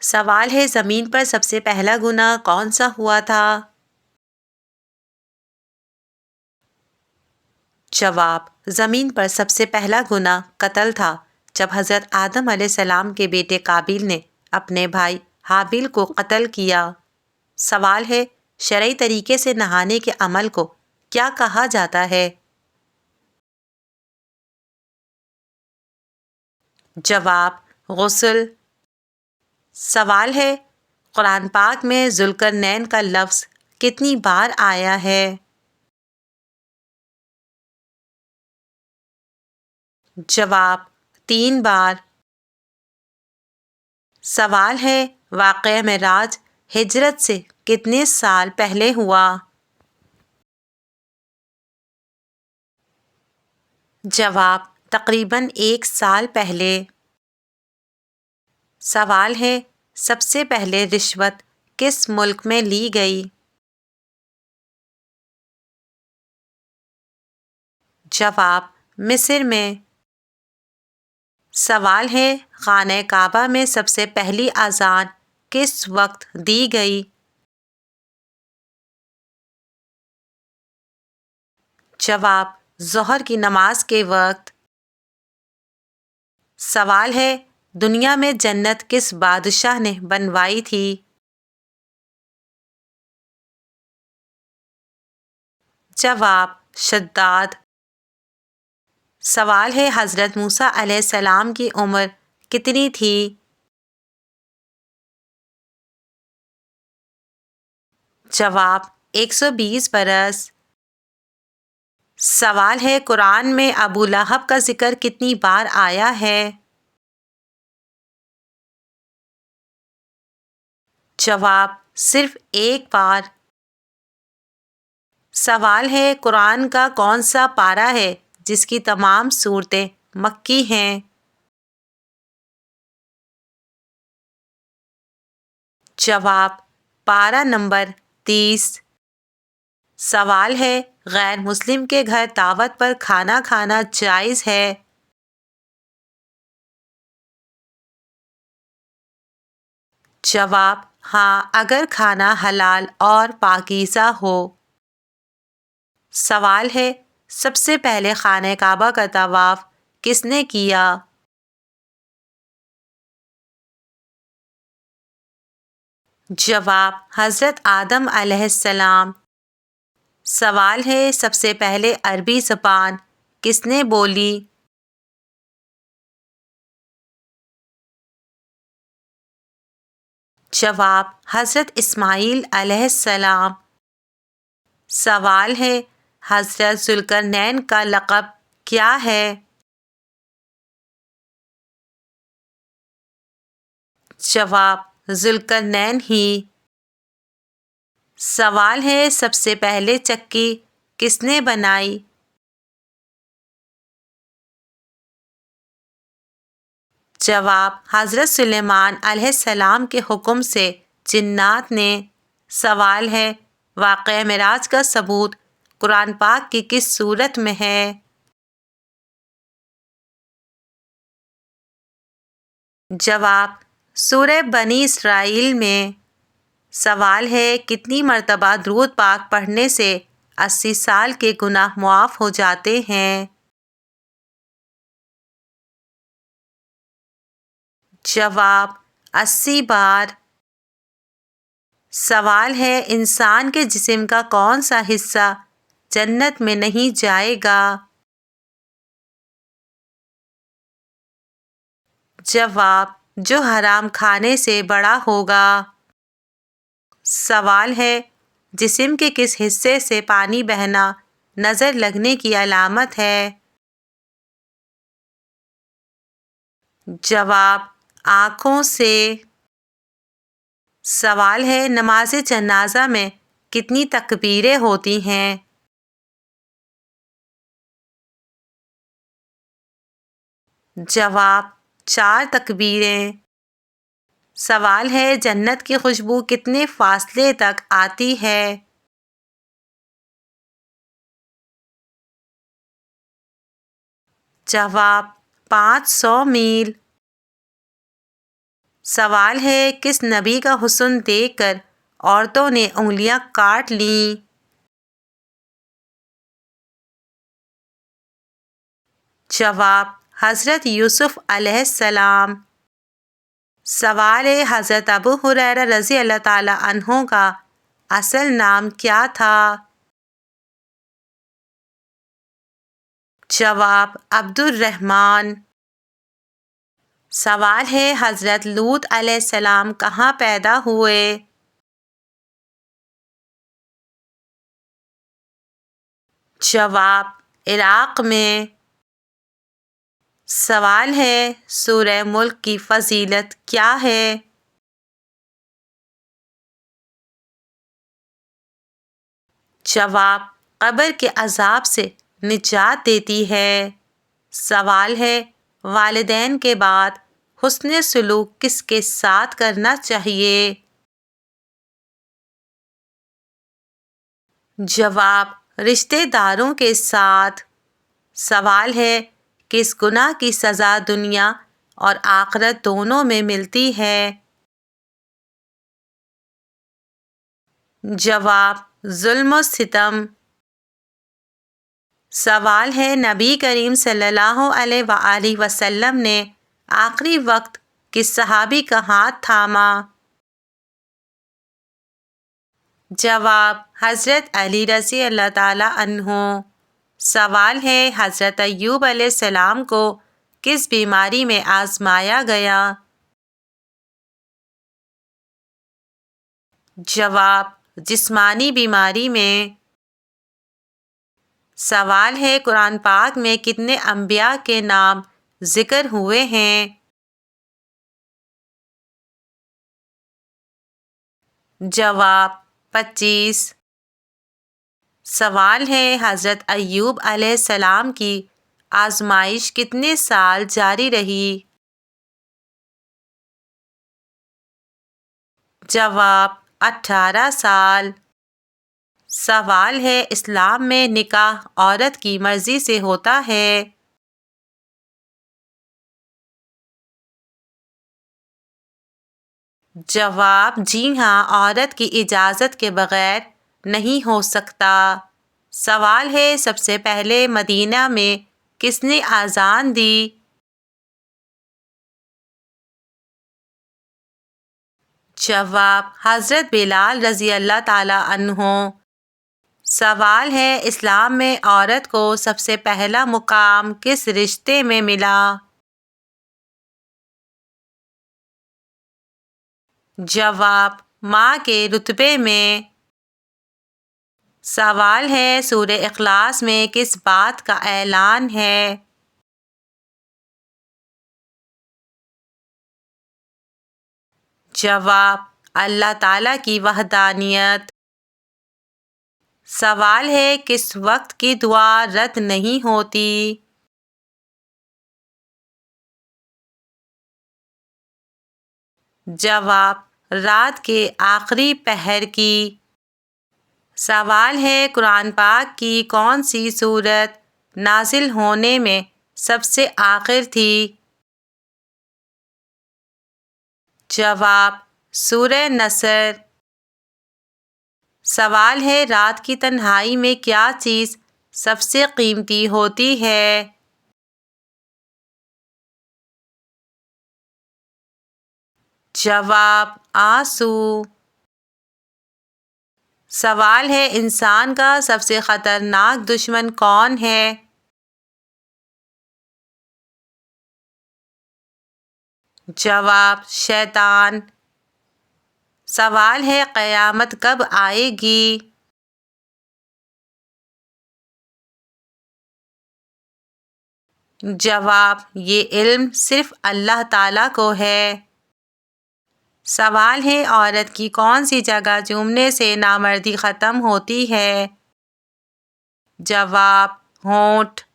سوال ہے زمین پر سب سے پہلا گناہ کون سا ہوا تھا؟ جواب: زمین پر سب سے پہلا گناہ قتل تھا، جب حضرت آدم علیہ السلام کے بیٹے قابیل نے اپنے بھائی حابیل کو قتل کیا۔ سوال ہے شرعی طریقے سے نہانے کے عمل کو کیا کہا جاتا ہے؟ جواب: غسل۔ سوال ہے قرآن پاک میں ذوالقرنین کا لفظ کتنی بار آیا ہے؟ جواب: 3 بار۔ سوال ہے واقعہ معراج ہجرت سے کتنے سال پہلے ہوا؟ جواب: تقریباً 1 سال پہلے۔ سوال ہے سب سے پہلے رشوت کس ملک میں لی گئی؟ جواب: مصر میں۔ سوال ہے خانہ کعبہ میں سب سے پہلی اذان کس وقت دی گئی؟ جواب: ظہر کی نماز کے وقت۔ سوال ہے دنیا میں جنت کس بادشاہ نے بنوائی تھی؟ جواب: شداد۔ سوال ہے حضرت موسیٰ علیہ السلام کی عمر کتنی تھی؟ جواب: 120 برس۔ سوال ہے قرآن میں ابو لہب کا ذکر کتنی بار آیا ہے؟ جواب: صرف 1 بار۔ سوال ہے قرآن کا کون سا پارہ ہے جس کی تمام سورتیں مکی ہیں؟ جواب: پارہ نمبر 30۔ سوال ہے غیر مسلم کے گھر دعوت پر کھانا کھانا جائز ہے؟ جواب: ہاں، اگر کھانا حلال اور پاکیزہ ہو۔ سوال ہے سب سے پہلے خانہ کعبہ کا طواف کس نے کیا؟ جواب: حضرت آدم علیہ السلام۔ سوال ہے سب سے پہلے عربی زبان کس نے بولی؟ جواب: حضرت اسماعیل علیہ السلام۔ سوال ہے حضرت ذوالقرنین کا لقب کیا ہے؟ جواب: ذوالقرنین ہی۔ سوال ہے سب سے پہلے چکی کس نے بنائی؟ جواب: حضرت سلیمان علیہ السلام کے حکم سے جنات نے۔ سوال ہے واقعہ معراج کا ثبوت قرآن پاک کی کس سورت میں ہے؟ جواب: سورہ بنی اسرائیل میں۔ سوال ہے کتنی مرتبہ درود پاک پڑھنے سے 80 سال کے گناہ معاف ہو جاتے ہیں؟ جواب: 80 بار۔ سوال ہے انسان کے جسم کا کون سا حصہ جنت میں نہیں جائے گا؟ جواب: جو حرام کھانے سے بڑا ہوگا۔ سوال ہے جسم کے کس حصے سے پانی بہنا نظر لگنے کی علامت ہے؟ جواب: آنکھوں سے۔ سوال ہے نماز جنازہ میں کتنی تکبیریں ہوتی ہیں؟ جواب: 4 تکبیریں۔ سوال ہے جنت کی خوشبو کتنے فاصلے تک آتی ہے؟ جواب: 500 میل۔ سوال ہے کس نبی کا حسن دیکھ کر عورتوں نے انگلیاں کاٹ لیں؟ جواب حضرت یوسف علیہ السلام۔ سوال ہے حضرت ابو ہریرہ رضی اللہ تعالی عنہ کا اصل نام کیا تھا؟ جواب عبد الرحمن۔ سوال ہے حضرت لوط علیہ السلام کہاں پیدا ہوئے؟ جواب عراق میں۔ سوال ہے سورہ ملک کی فضیلت کیا ہے؟ جواب قبر کے عذاب سے نجات دیتی ہے۔ سوال ہے والدین کے بعد حسن سلوک کس کے ساتھ کرنا چاہیے؟ جواب رشتہ داروں کے ساتھ۔ سوال ہے کس گناہ کی سزا دنیا اور آخرت دونوں میں ملتی ہے؟ جواب ظلم و ستم۔ سوال ہے نبی کریم صلی اللہ علیہ وآلہ وسلم نے آخری وقت کس صحابی کا ہاتھ تھاما؟ جواب حضرت علی رضی اللہ تعالی عنہ۔ سوال ہے حضرت ایوب علیہ السلام کو کس بیماری میں آزمایا گیا؟ جواب جسمانی بیماری میں۔ سوال ہے قرآن پاک میں کتنے انبیاء کے نام ذکر ہوئے ہیں؟ جواب 25۔ سوال ہے حضرت ایوب علیہ السلام کی آزمائش کتنے سال جاری رہی؟ جواب 18 سال۔ سوال ہے اسلام میں نکاح عورت کی مرضی سے ہوتا ہے؟ جواب جی ہاں، عورت کی اجازت کے بغیر نہیں ہو سکتا۔ سوال ہے سب سے پہلے مدینہ میں کس نے اذان دی؟ جواب حضرت بلال رضی اللہ تعالی عنہ۔ سوال ہے اسلام میں عورت کو سب سے پہلا مقام کس رشتے میں ملا؟ جواب ماں کے رتبے میں۔ سوال ہے سورہ اخلاص میں کس بات کا اعلان ہے؟ جواب اللہ تعالیٰ کی وحدانیت۔ سوال ہے کس وقت کی دعا رد نہیں ہوتی؟ جواب رات کے آخری پہر کی۔ سوال ہے قرآن پاک کی کون سی سورت نازل ہونے میں سب سے آخر تھی؟ جواب سورہ نصر۔ سوال ہے رات کی تنہائی میں کیا چیز سب سے قیمتی ہوتی ہے؟ جواب آنسو۔ سوال ہے انسان کا سب سے خطرناک دشمن کون ہے؟ جواب شیطان۔ سوال ہے قیامت کب آئے گی؟ جواب یہ علم صرف اللہ تعالیٰ کو ہے۔ سوال ہے عورت کی کون سی جگہ چومنے سے نامردی ختم ہوتی ہے؟ جواب ہونٹ۔